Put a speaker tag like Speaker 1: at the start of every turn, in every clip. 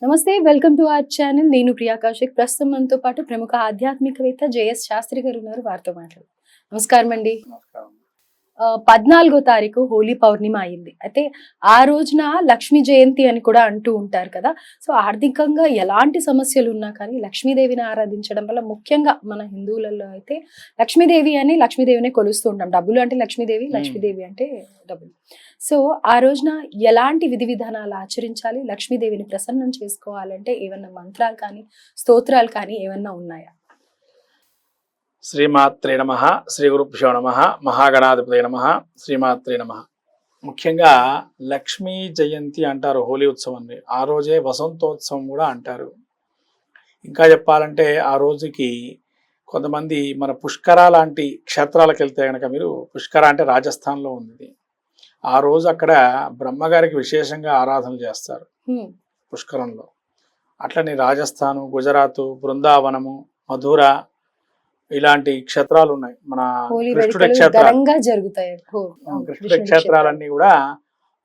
Speaker 1: నమస్తే. Welcome to our channel. నేను ప్రియా కౌశిక్. ప్రస్తుతం మనతో పాటు ప్రముఖ ఆధ్యాత్మికవేత్త జేఎస్ శాస్త్రి గారు ఉన్నారు. వారితో మాట్లాడదాం. నమస్కారం అండి.
Speaker 2: నమస్కారం.
Speaker 1: 14వ తారీఖు హోలీ పౌర్ణిమ అయింది. అయితే ఆ రోజున లక్ష్మీ జయంతి అని కూడా అంటూ ఉంటారు కదా! సో, ఆర్థికంగా ఎలాంటి సమస్యలు ఉన్నా కానీ లక్ష్మీదేవిని ఆరాధించడం వల్ల ముఖ్యంగా మన హిందువులలో అయితే లక్ష్మీదేవినే కొలుస్తూ ఉంటాం. డబ్బులు అంటే లక్ష్మీదేవి,
Speaker 2: హ్మ్.
Speaker 1: లక్ష్మీదేవి అంటే డబ్బులు. సో, ఆ రోజున ఎలాంటి విధి విధానాలు ఆచరించాలి? లక్ష్మీదేవిని ప్రసన్నం చేసుకోవాలంటే ఏవన్నా మంత్రాలు కానీ, స్తోత్రాలు కానీ ఏవన్నా ఉన్నాయా?
Speaker 2: శ్రీమాత్రే నమః. శ్రీ గురుభ్యో నమః. మహాగణాధిపతయే నమః. శ్రీమాత్రే నమః. ముఖ్యంగా లక్ష్మీ జయంతి అంటారు హోలీ ఉత్సవాన్ని. ఆ రోజే వసంతోత్సవం కూడా అంటారు. ఇంకా చెప్పాలంటే ఆ రోజుకి కొంతమంది మన పుష్కర లాంటి క్షేత్రాలకు వెళ్తే కనుక, మీరు పుష్కర అంటే రాజస్థాన్లో ఉంది ఇది. ఆ రోజు అక్కడ బ్రహ్మగారికి విశేషంగా ఆరాధనలు చేస్తారు
Speaker 1: హ్మ్.
Speaker 2: పుష్కరంలో. అట్లనే రాజస్థాను, గుజరాతు, బృందావనము, మధుర ఇలాంటి క్షేత్రాలు ఉన్నాయి. మన
Speaker 1: హోలీ
Speaker 2: కృష్ణుడి
Speaker 1: వేడుకలు
Speaker 2: క్షేత్రాలు,
Speaker 1: ఘనంగా జరుగుతాయి. అవును.
Speaker 2: కృష్ణుడి
Speaker 1: కృష్ణుడి
Speaker 2: క్షేత్రాలన్నీ కూడా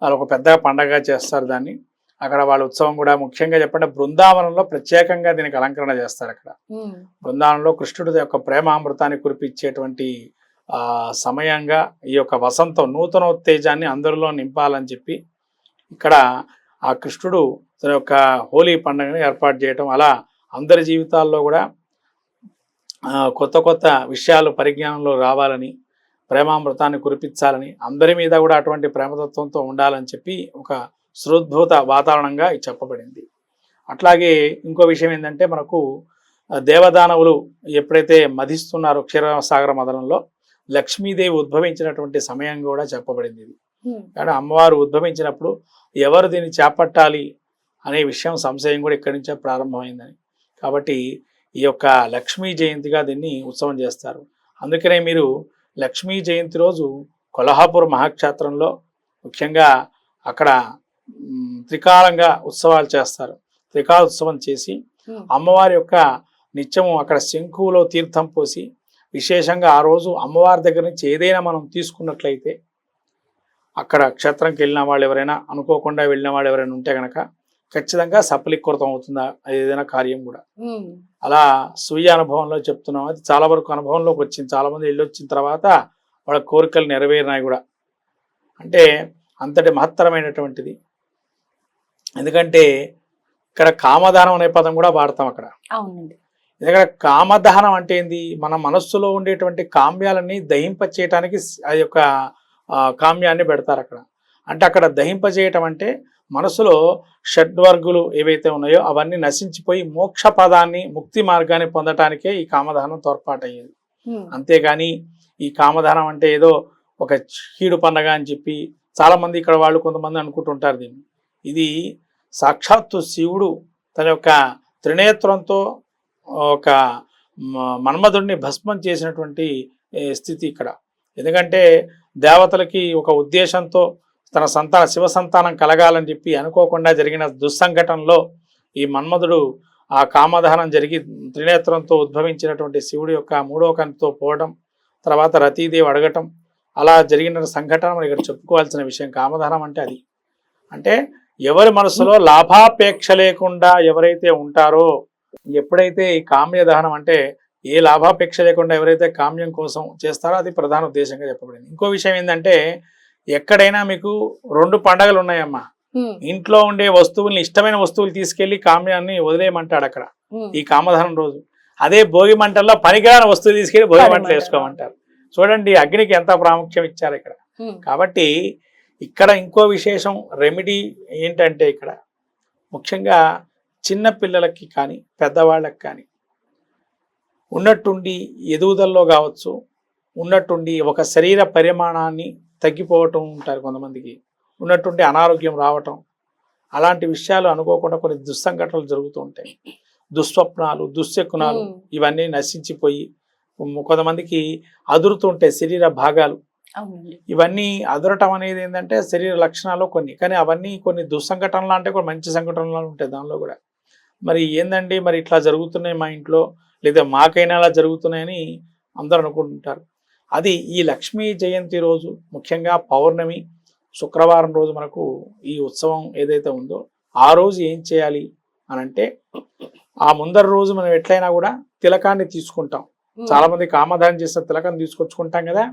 Speaker 2: వాళ్ళు ఒక పెద్ద పండగ చేస్తారు దాన్ని. అక్కడ వాళ్ళ ఉత్సవం కూడా ముఖ్యంగా చెప్పంటే బృందావనంలో ప్రత్యేకంగా దీనికి అలంకరణ చేస్తారు. అక్కడ
Speaker 1: హ్మ్.
Speaker 2: బృందావనంలో కృష్ణుడి యొక్క ప్రేమామృతాన్ని కురిపించేటువంటి సమయంగా ఈ యొక్క వసంతం నూతనోత్తేజాన్ని అందరిలో నింపాలని చెప్పి ఇక్కడ ఆ కృష్ణుడు తన యొక్క హోలీ పండుగను ఏర్పాటు చేయటం, అలా అందరి జీవితాల్లో కూడా కొత్త కొత్త విషయాలు పరిజ్ఞానంలో రావాలని, ప్రేమామృతాన్ని కురిపించాలని, అందరి మీద కూడా అటువంటి ప్రేమతత్వంతో ఉండాలని చెప్పి ఒక సృద్భూత వాతావరణంగా ఇది చెప్పబడింది. అట్లాగే ఇంకో విషయం ఏంటంటే, మనకు దేవదానవులు ఎప్పుడైతే మధిస్తున్నారో క్షీరసాగర మదనంలో, లక్ష్మీదేవి ఉద్భవించినటువంటి సమయం కూడా చెప్పబడింది ఇది. కానీ అమ్మవారు ఉద్భవించినప్పుడు ఎవరు దీన్ని చేపట్టాలి అనే విషయం సంశయం కూడా ఇక్కడి నుంచే ప్రారంభమైందని. కాబట్టి ఈ యొక్క లక్ష్మీ జయంతిగా దీన్ని ఉత్సవం చేస్తారు. అందుకనే మీరు లక్ష్మీ జయంతి రోజు కొల్హాపూర్ మహాక్షేత్రంలో ముఖ్యంగా అక్కడ త్రికాలంగా ఉత్సవాలు చేస్తారు. త్రికాల ఉత్సవం చేసి అమ్మవారి యొక్క నిత్యము అక్కడ శంకులో తీర్థం పోసి, విశేషంగా ఆ రోజు అమ్మవారి దగ్గర నుంచి ఏదైనా మనం తీసుకున్నట్లయితే, అక్కడ క్షేత్రంకి వెళ్ళిన వాళ్ళు ఎవరైనా, అనుకోకుండా వెళ్ళిన వాళ్ళు ఎవరైనా ఉంటే కనుక ఖచ్చితంగా సఫలీకృతం అవుతుందా ఏదైనా కార్యం కూడా. అలా స్వీయ అనుభవంలో చెప్తున్నాం. అది చాలా వరకు అనుభవంలోకి వచ్చింది. చాలా మంది వెళ్ళి వచ్చిన తర్వాత వాళ్ళ కోరికలు నెరవేరినాయి కూడా. అంటే అంతటి మహత్తరమైనటువంటిది. ఎందుకంటే ఇక్కడ కామదానం అనే పదం కూడా వాడతాం అక్కడ.
Speaker 1: అవునండి.
Speaker 2: ఎందుకంటే కామదహనం అంటే ఏంది? మన మనస్సులో ఉండేటువంటి కామ్యాలని దహింపచేయటానికి ఆ యొక్క కామ్యాన్ని పెడతారు అక్కడ. అంటే అక్కడ దహింపజేయటం అంటే మనసులో షడ్వర్గులు ఏవైతే ఉన్నాయో అవన్నీ నశించిపోయి మోక్ష పదాన్ని, ముక్తి మార్గాన్ని పొందటానికే ఈ కామదహనం తోడ్పాటయ్యేది. అంతేగాని ఈ కామదహనం అంటే ఏదో ఒక కీడు పండగ అని చెప్పి చాలామంది ఇక్కడ వాళ్ళు కొంతమంది అనుకుంటుంటారు దీన్ని. ఇది సాక్షాత్తు శివుడు తన యొక్క త్రినేత్రంతో ఒక మన్మధుడిని భస్మం చేసినటువంటి స్థితి ఇక్కడ. ఎందుకంటే దేవతలకి ఒక ఉద్దేశంతో తన శివ సంతానం కలగాలని చెప్పి అనుకోకుండా జరిగిన దుస్సంఘటనలో ఈ మన్మధుడు ఆ కామదహనం జరిగి త్రినేత్రంతో ఉద్భవించినటువంటి శివుడి యొక్క మూడో కన్నుతో పోవడం, తర్వాత రతీదేవి అడగటం, అలా జరిగిన సంఘటన మనం ఇక్కడ చెప్పుకోవాల్సిన విషయం. కామదహనం అంటే అది. అంటే ఎవరి మనసులో లాభాపేక్ష లేకుండా ఎవరైతే ఉంటారో, ఎప్పుడైతే ఈ కామ్యదహనం అంటే ఏ లాభాపేక్ష లేకుండా ఎవరైతే కామ్యం కోసం చేస్తారో అది ప్రధాన ఉద్దేశంగా చెప్పబడింది. ఇంకో విషయం ఏంటంటే, ఎక్కడైనా మీకు 2 పండగలు ఉన్నాయమ్మా. ఇంట్లో ఉండే వస్తువుల్ని, ఇష్టమైన వస్తువులు తీసుకెళ్లి కామ్యాన్ని వదిలేయమంటాడు అక్కడ ఈ కామదహనం రోజు. అదే భోగి మంటల్లో పనికిరాని వస్తువు తీసుకెళ్లి భోగి మంటలు వేసుకోమంటారు. చూడండి అగ్నికి ఎంత ప్రాముఖ్యం ఇచ్చారు ఇక్కడ. కాబట్టి ఇక్కడ ఇంకో విశేషం రెమెడీ ఏంటంటే, ఇక్కడ ముఖ్యంగా చిన్న పిల్లలకి కానీ పెద్దవాళ్ళకి కానీ ఉన్నట్టుండి ఎదుగుదలలో కావచ్చు, ఉన్నట్టుండి ఒక శరీర పరిమాణాన్ని తగ్గిపోవటం ఉంటారు కొంతమందికి, ఉన్నట్టుండి అనారోగ్యం రావటం, అలాంటి విషయాలు అనుకోకుండా కొన్ని దుస్సంఘటనలు జరుగుతూ ఉంటాయి. దుస్వప్నాలు, దుశ్శకునాలు ఇవన్నీ నశించిపోయి కొంతమందికి అదురుతుంటాయి శరీర భాగాలు. ఇవన్నీ అదరటం అనేది ఏంటంటే శరీర లక్షణాలు కొన్ని, కానీ అవన్నీ కొన్ని దుస్సంఘటనలు అంటే కూడా మంచి సంఘటనలు ఉంటాయి దానిలో కూడా. మరి ఏందండి మరి ఇట్లా జరుగుతున్నాయి మా ఇంట్లో, లేదా మాకైనా అలా జరుగుతున్నాయని అందరూ అనుకుంటుంటారు. అది ఈ లక్ష్మీ జయంతి రోజు ముఖ్యంగా పౌర్ణమి శుక్రవారం రోజు మనకు ఈ ఉత్సవం ఏదైతే ఉందో ఆ రోజు ఏం చేయాలి అని అంటే ఆ ముందర రోజు మనం ఎట్లయినా కూడా తిలకాన్ని తీసుకుంటాం. చాలా మంది కామధానం చేసిన తిలకాన్ని తీసుకొచ్చుకుంటాం కదా,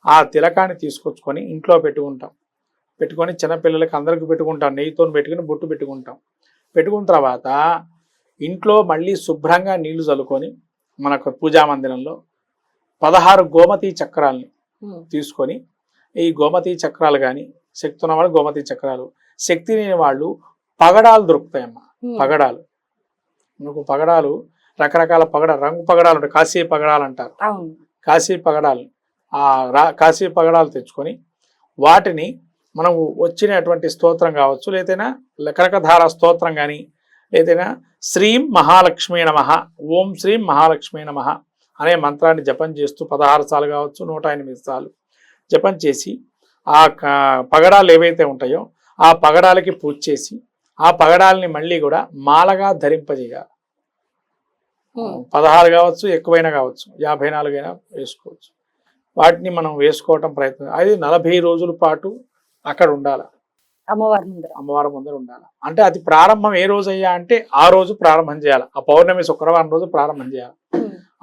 Speaker 2: ఆ తిలకాన్ని తీసుకొచ్చుకొని ఇంట్లో పెట్టుకొని చిన్నపిల్లలకి అందరికి పెట్టుకుంటాం, నెయ్యితో పెట్టుకుని బొట్టు పెట్టుకున్న తర్వాత ఇంట్లో మళ్ళీ శుభ్రంగా నీళ్లు చల్లుకొని మనకు పూజా మందిరంలో 16 గోమతి చక్రాలని తీసుకొని, ఈ గోమతి చక్రాలు కానీ శక్తి ఉన్న వాళ్ళు గోమతి చక్రాలు, శక్తి లేని వాళ్ళు పగడాలు దొరుకుతాయమ్మా. పగడాలు మనకు పగడాలు రకరకాల రంగు పగడాలు ఉంటాయి, కాశీ పగడాలు అంటారు. కాశీ పగడాలు కాశీ పగడాలు తెచ్చుకొని వాటిని మనం వచ్చినటువంటి స్తోత్రం కావచ్చు, లేదైనా కనకధార స్తోత్రం కానీ, లేదైనా శ్రీం మహాలక్ష్మీ నమః, ఓం శ్రీం మహాలక్ష్మీ నమః అనే మంత్రాన్ని జపం చేస్తూ 16 సార్లు కావచ్చు, 108 సార్లు జపం చేసి ఆ పగడాలు ఏవైతే ఉంటాయో ఆ పగడాలకి పూజ చేసి ఆ పగడాలని మళ్ళీ కూడా మాలగా ధరింపజేయాలి. 16 కావచ్చు, ఎక్కువైనా కావచ్చు, 54 అయినా వేసుకోవచ్చు. వాటిని మనం వేసుకోవటం ప్రయత్నం, అది 40 రోజుల పాటు అక్కడ ఉండాలి, అమ్మవారి ముందర ఉండాలి. అంటే అది ప్రారంభం ఏ రోజు అయ్యా అంటే ఆ రోజు ప్రారంభం చేయాలి, ఆ పౌర్ణమి శుక్రవారం రోజు ప్రారంభం చేయాలి.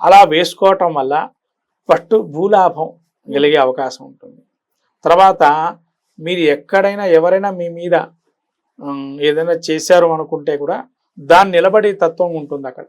Speaker 2: అలా వేసుకోవటం వల్ల ఫస్ట్ భూలాభం కలిగే అవకాశం ఉంటుంది. తర్వాత మీరు ఎక్కడైనా ఎవరైనా మీ మీద ఏదైనా చేశారు అనుకుంటే కూడా దాన్ని నిలబడే తత్వం ఉంటుంది అక్కడ.